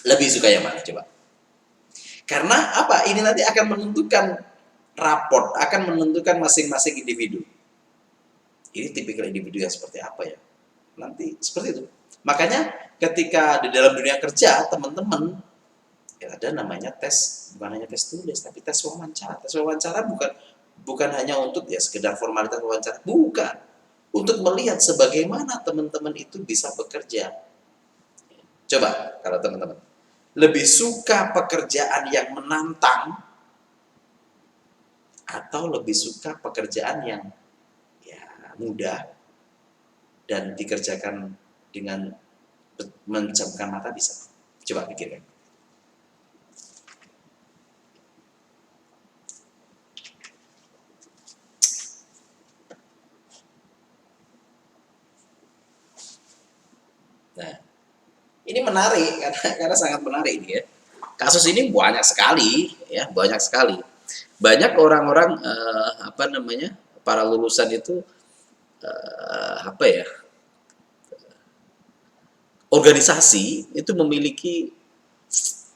Lebih suka yang mana coba? Karena apa? Ini nanti akan menentukan raport, akan menentukan masing-masing individu. Ini tipikal individu yang seperti apa ya? Nanti seperti itu. Makanya ketika di dalam dunia kerja, teman-teman, ya ada namanya tes, bukan hanya tes tulis, tapi tes wawancara. Tes wawancara bukan hanya untuk ya sekedar formalitas wawancara, bukan. Untuk melihat sebagaimana teman-teman itu bisa bekerja. Coba kalau teman-teman lebih suka pekerjaan yang menantang atau lebih suka pekerjaan yang ya mudah dan dikerjakan dengan menjamkan mata bisa. Coba pikirkan. Nah, ini menarik karena sangat menarik ini ya. Kasus ini banyak sekali ya, banyak sekali. Banyak orang-orang para lulusan itu organisasi itu memiliki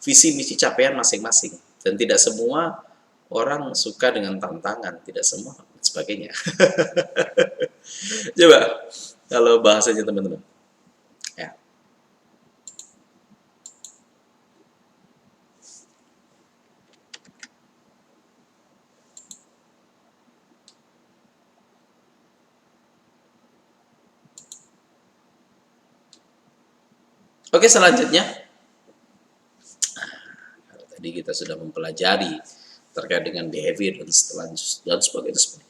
visi misi capaian masing-masing dan tidak semua orang suka dengan tantangan, tidak semua sebagainya. Coba kalau bahasanya teman-teman. Ya. Oke, selanjutnya tadi kita sudah mempelajari terkait dengan behavior dan sebagainya.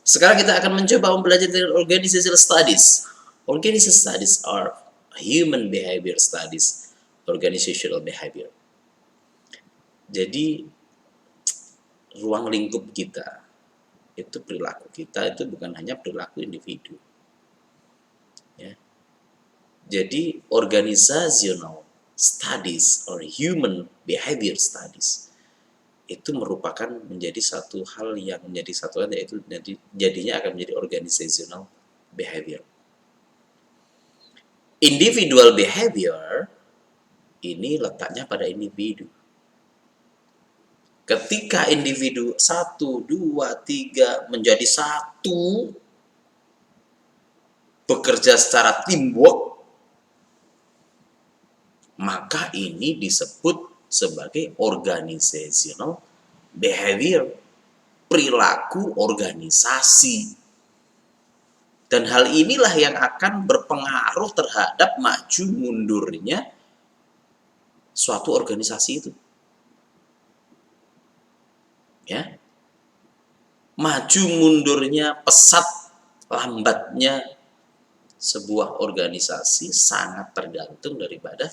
Sekarang kita akan mencoba mempelajari organizational studies. Organizational studies are human behavior studies, organizational behavior. Jadi ruang lingkup kita itu, perilaku kita itu bukan hanya perilaku individu. Ya. Jadi organizational studies or human behavior studies itu merupakan menjadi satu hal yang menjadi satuan, yaitu jadinya akan menjadi organizational behavior. Individual behavior ini letaknya pada individu. Ketika individu 1, 2, 3 menjadi satu, bekerja secara teamwork, maka ini disebut sebagai organizational behavior, perilaku organisasi. Dan hal inilah yang akan berpengaruh terhadap maju mundurnya suatu organisasi itu. Ya. Maju mundurnya, pesat lambatnya sebuah organisasi sangat tergantung daripada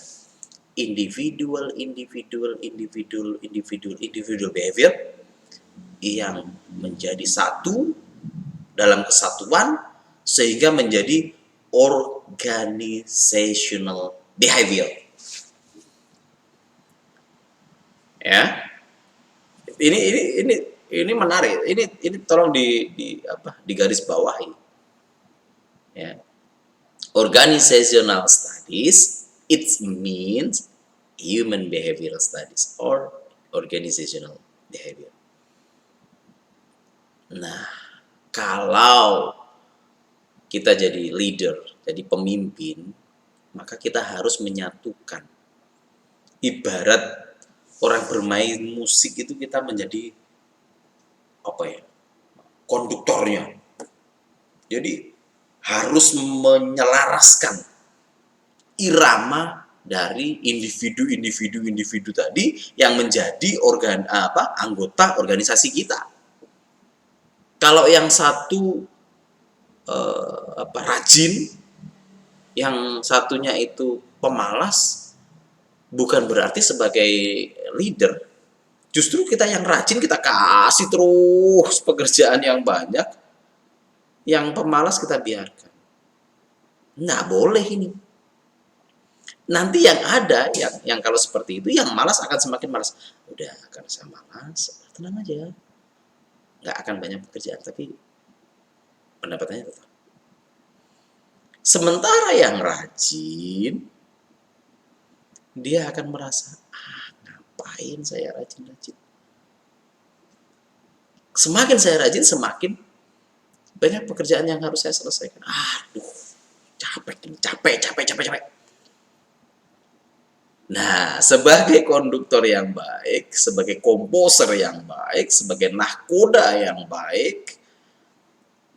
individual behavior yang menjadi satu dalam kesatuan sehingga menjadi organizational behavior. Ya. Ini menarik. Ini tolong digaris bawahi. Ya. Organizational studies, it means human behavioral studies or organizational behavior. Nah, kalau kita jadi leader, jadi pemimpin, maka kita harus menyatukan. Ibarat orang bermain musik itu, kita menjadi konduktornya. Jadi harus menyelaraskan irama dari individu tadi yang menjadi anggota organisasi kita. Kalau yang satu rajin, yang satunya itu pemalas, bukan berarti sebagai leader. Justru kita yang rajin kita kasih terus pekerjaan yang banyak, yang pemalas kita biarkan. Nggak boleh ini. Nanti yang ada, yang kalau seperti itu, yang malas akan semakin malas. Udah, karena saya malas, tenang aja. Nggak akan banyak pekerjaan, tapi pendapatannya tetap. Sementara yang rajin, dia akan merasa, ngapain saya rajin-rajin. Semakin saya rajin, semakin banyak pekerjaan yang harus saya selesaikan. Aduh, capek. Nah, sebagai konduktor yang baik, sebagai komposer yang baik, sebagai nahkoda yang baik,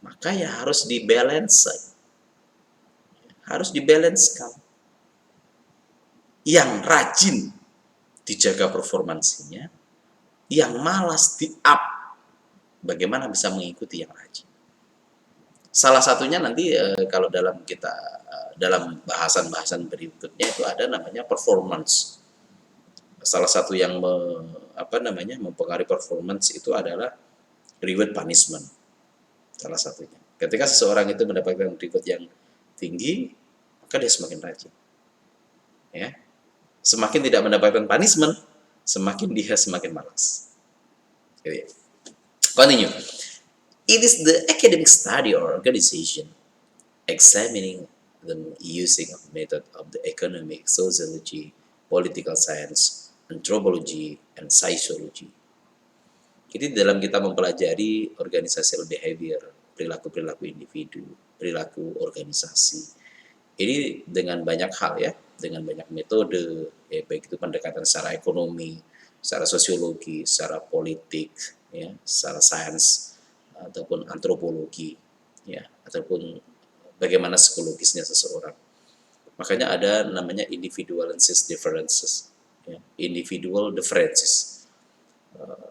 maka ya harus dibalance. Harus dibalanskan. Yang rajin dijaga performansinya, yang malas di-up. Bagaimana bisa mengikuti yang rajin? Salah satunya nanti kalau dalam bahasan-bahasan berikutnya itu ada namanya performance. Salah satu yang mempengaruhi performance itu adalah reward punishment. Salah satunya. Ketika seseorang itu mendapatkan reward yang tinggi, maka dia semakin rajin. Ya. Semakin tidak mendapatkan punishment, semakin dia semakin malas. Continue. It is the academic study or organization examining the using of method of the economic, sociology, political science, anthropology, and psychology. Jadi dalam kita mempelajari organizational behavior, perilaku individu, perilaku organisasi, ini dengan banyak hal ya, dengan banyak metode, ya, baik itu pendekatan secara ekonomi, secara sosiologi, secara politik, ya, secara sains, ataupun antropologi, ya, ataupun bagaimana psikologisnya seseorang. Makanya ada namanya individualensis differences, ya, individual differences.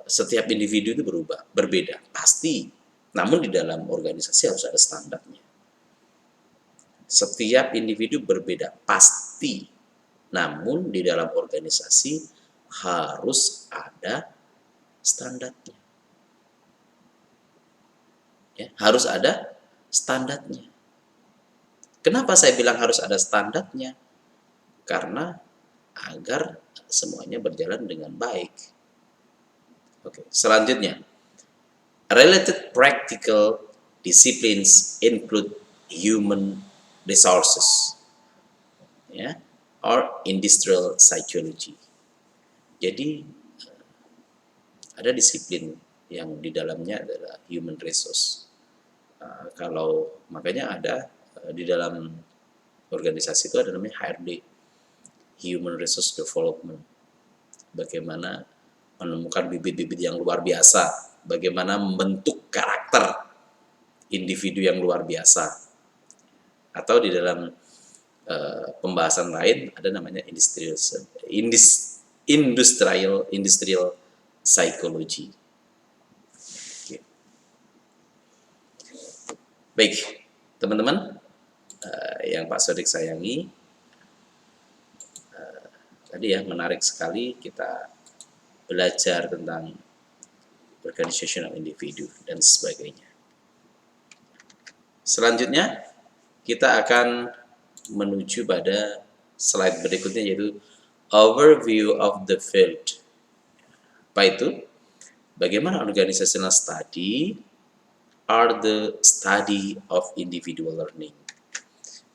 Setiap individu itu berbeda, pasti. Namun di dalam organisasi harus ada standarnya. Setiap individu berbeda, pasti. Namun di dalam organisasi harus ada standarnya. Ya, harus ada standarnya. Kenapa saya bilang harus ada standarnya? Karena agar semuanya berjalan dengan baik. Oke, selanjutnya, related practical disciplines include human resources, ya, or industrial psychology. Jadi ada disiplin yang di dalamnya adalah human resource. Kalau makanya ada di dalam organisasi itu ada namanya HRD, Human Resource Development. Bagaimana menemukan bibit-bibit yang luar biasa, bagaimana membentuk karakter individu yang luar biasa. Atau di dalam pembahasan lain ada namanya industrial psychology. Oke. Baik, teman-teman yang Pak Sodik sayangi, tadi ya menarik sekali kita belajar tentang organizational individu dan sebagainya. Selanjutnya kita akan menuju pada slide berikutnya, yaitu overview of the field. Apa itu? Bagaimana organizational study are the study of individual learning.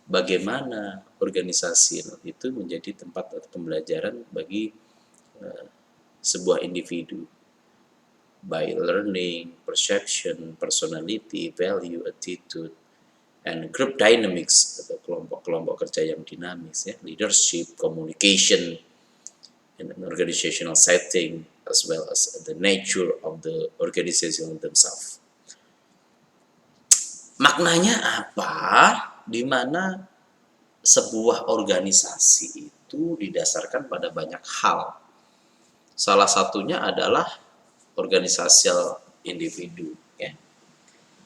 Bagaimana organisasi itu menjadi tempat atau pembelajaran bagi sebuah individu by learning, perception, personality, value, attitude, and group dynamics atau kelompok-kelompok kerja yang dinamis, ya, leadership, communication, and an organizational setting, as well as the nature of the organization themselves. Maknanya apa? Di mana sebuah organisasi itu didasarkan pada banyak hal. Salah satunya adalah organisasi individu, ya.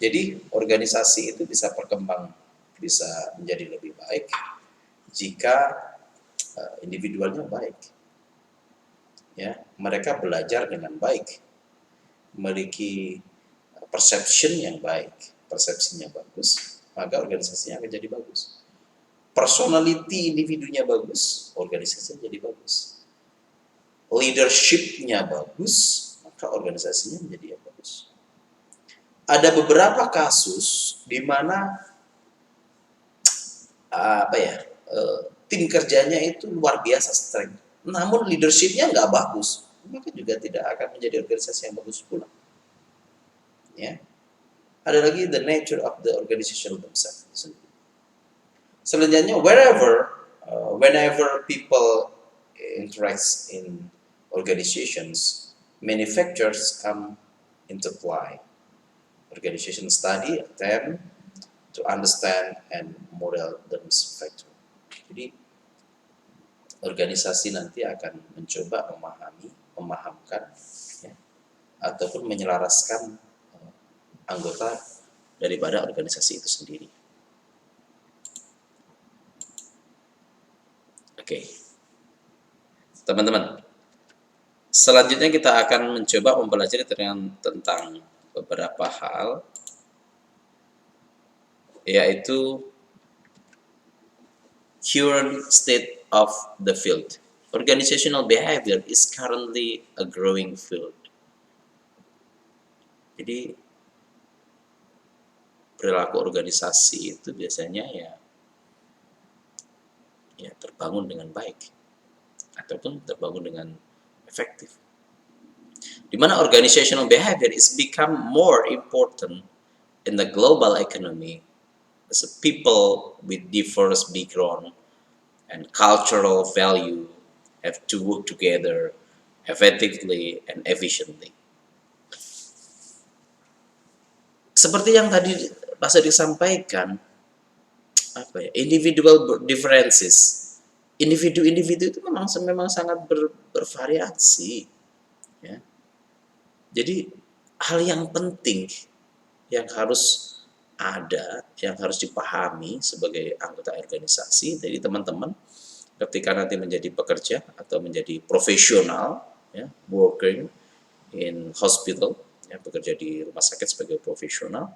Jadi organisasi itu bisa berkembang, bisa menjadi lebih baik jika individualnya baik. Ya, mereka belajar dengan baik, memiliki perception yang baik, persepsinya bagus, maka organisasinya akan jadi bagus. Personality individunya bagus, organisasinya jadi bagus. Leadership-nya bagus, maka organisasinya menjadi yang bagus. Ada beberapa kasus di mana tim kerjanya itu luar biasa strength, namun leadership-nya nggak bagus, maka juga tidak akan menjadi organisasi yang bagus pula. Ya. Ada lagi the nature of the organization themselves. Selanjutnya, whenever people interacts in organizations, many factors come into play. Organization study attempt to understand and model those factors. Jadi organisasi nanti akan mencoba memahamkan, ya, ataupun menyelaraskan anggota daripada organisasi itu sendiri. Oke. Teman-teman, selanjutnya kita akan mencoba mempelajari tentang beberapa hal, yaitu current state of the field. Organizational behavior is currently a growing field. Jadi perilaku organisasi itu biasanya ya terbangun dengan baik ataupun terbangun dengan efektif. Di mana organizational behavior is become more important in the global economy as a people with diverse background and cultural value have to work together effectively and efficiently. Seperti yang tadi Pak Sodik sampaikan, apa ya, individual differences. Individu-individu itu memang sangat bervariasi, ya. Jadi hal yang penting yang harus ada, yang harus dipahami sebagai anggota organisasi, jadi teman-teman ketika nanti menjadi pekerja atau menjadi profesional, ya, working in hospital, ya, bekerja di rumah sakit sebagai profesional,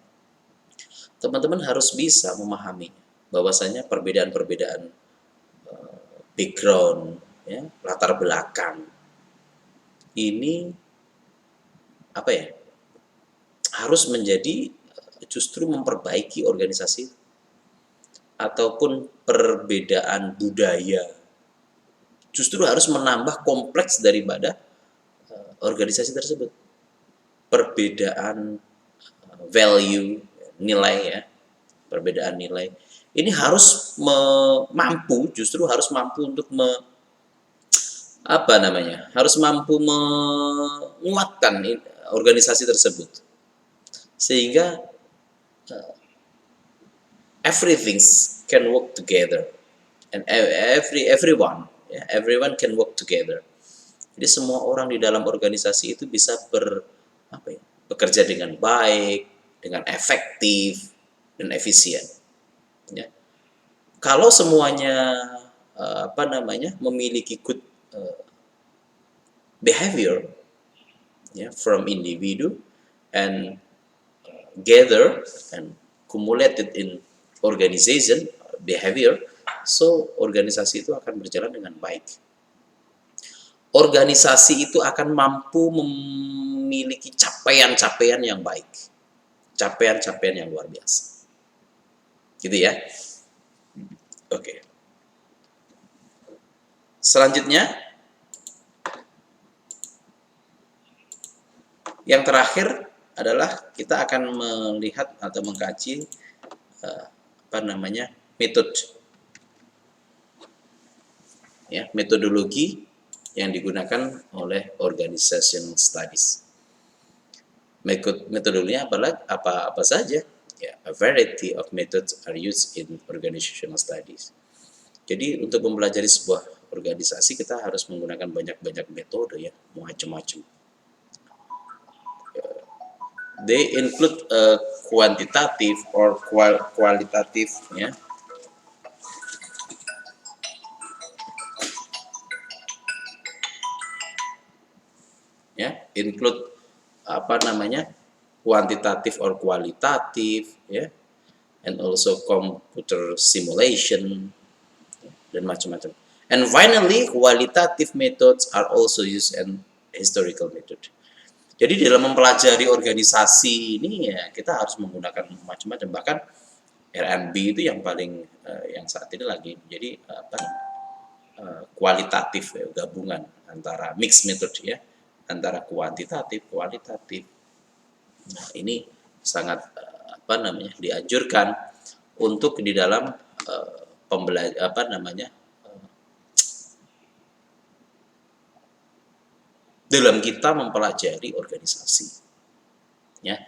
teman-teman harus bisa memahami bahwasanya perbedaan-perbedaan background, ya, latar belakang ini apa ya, harus menjadi justru memperbaiki organisasi, ataupun perbedaan budaya justru harus menambah kompleks daripada organisasi tersebut. Perbedaan value, nilai, ya, perbedaan nilai ini harus justru harus mampu untuk harus mampu menguatkan organisasi tersebut, sehingga everything can work together, and everyone, ya, everyone can work together. Jadi semua orang di dalam organisasi itu bisa bekerja dengan baik, dengan efektif dan efisien, ya. Kalau semuanya memiliki good behavior, ya, from individu and gather and accumulated in organization behavior, so organisasi itu akan berjalan dengan baik. Organisasi itu akan mampu memiliki capaian-capaian yang baik, capaian-capaian yang luar biasa, gitu ya. Oke. Selanjutnya, yang terakhir adalah kita akan melihat atau mengkaji metode, ya, metodologi yang digunakan oleh organizational studies. Metodologinya apa saja? Ya, a variety of methods are used in organizational studies. Jadi untuk mempelajari sebuah organisasi kita harus menggunakan banyak metode, ya, macam-macam. They include quantitative or qualitative, ya. Ya, include quantitative or qualitative, ya, and also computer simulation, dan macam-macam. And finally, qualitative methods are also used in historical method. Jadi dalam mempelajari organisasi ini, ya, kita harus menggunakan macam-macam. Bahkan R&B itu yang paling yang saat ini lagi jadi kualitatif, ya, gabungan antara mixed method, ya, antara kuantitatif, kualitatif. Nah, ini sangat dianjurkan untuk di dalam dalam kita mempelajari organisasi, ya.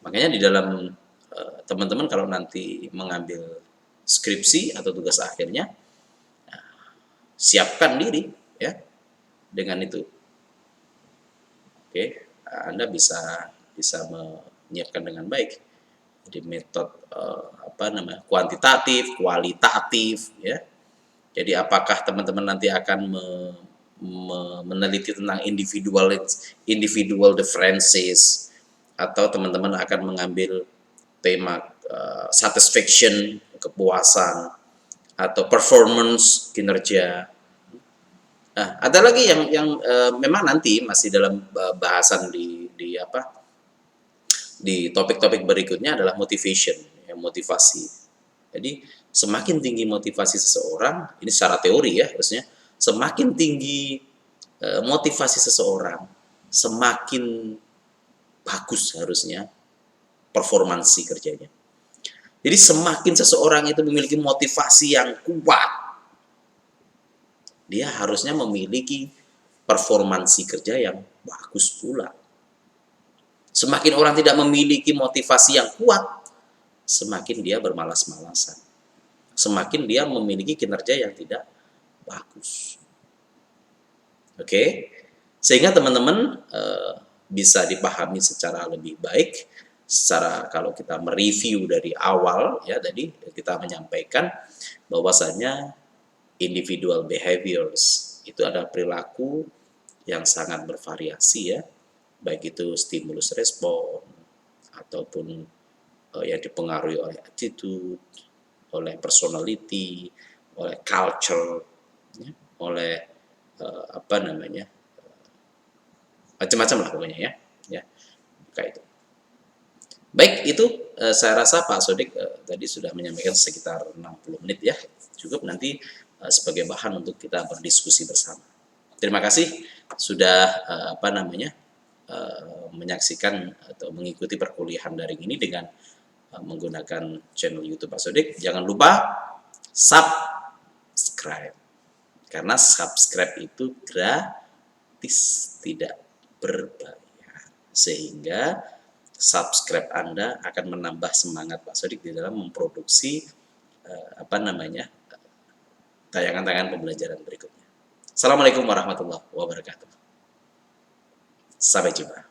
Makanya di dalam teman-teman kalau nanti mengambil skripsi atau tugas akhirnya, siapkan diri, ya, dengan itu. Oke, Anda bisa menyiapkan dengan baik. Jadi metode kuantitatif, kualitatif, ya. Jadi apakah teman-teman nanti akan meneliti tentang individual differences, atau teman-teman akan mengambil tema satisfaction, kepuasan, atau performance, kinerja. Nah, ada lagi yang memang nanti masih dalam bahasan di topik-topik berikutnya adalah motivation, ya, motivasi. Jadi semakin tinggi motivasi seseorang, ini secara teori, ya, harusnya semakin tinggi motivasi seseorang, semakin bagus harusnya performansi kerjanya. Jadi semakin seseorang itu memiliki motivasi yang kuat, dia harusnya memiliki performansi kerja yang bagus pula. Semakin orang tidak memiliki motivasi yang kuat, semakin dia bermalas-malasan. semakin dia memiliki kinerja yang tidak bagus. Oke, sehingga teman-teman bisa dipahami secara lebih baik. Secara kalau kita mereview dari awal ya, tadi kita menyampaikan bahwasanya individual behaviors itu ada perilaku yang sangat bervariasi ya, baik itu stimulus respon ataupun yang dipengaruhi oleh attitude, oleh personality, oleh culture, ya, oleh apa namanya, macam-macam lah pokoknya ya kayak itu. Baik, itu saya rasa Pak Sodik tadi sudah menyampaikan sekitar 60 menit ya, cukup nanti sebagai bahan untuk kita berdiskusi bersama. Terima kasih sudah apa namanya menyaksikan atau mengikuti perkuliahan daring ini dengan menggunakan channel YouTube Pak Sodik. Jangan lupa subscribe, karena subscribe itu gratis, tidak berbayar, sehingga subscribe Anda akan menambah semangat Pak Sodik di dalam memproduksi apa namanya tayangan-tayangan pembelajaran berikutnya. Assalamualaikum warahmatullahi wabarakatuh. Sampai jumpa.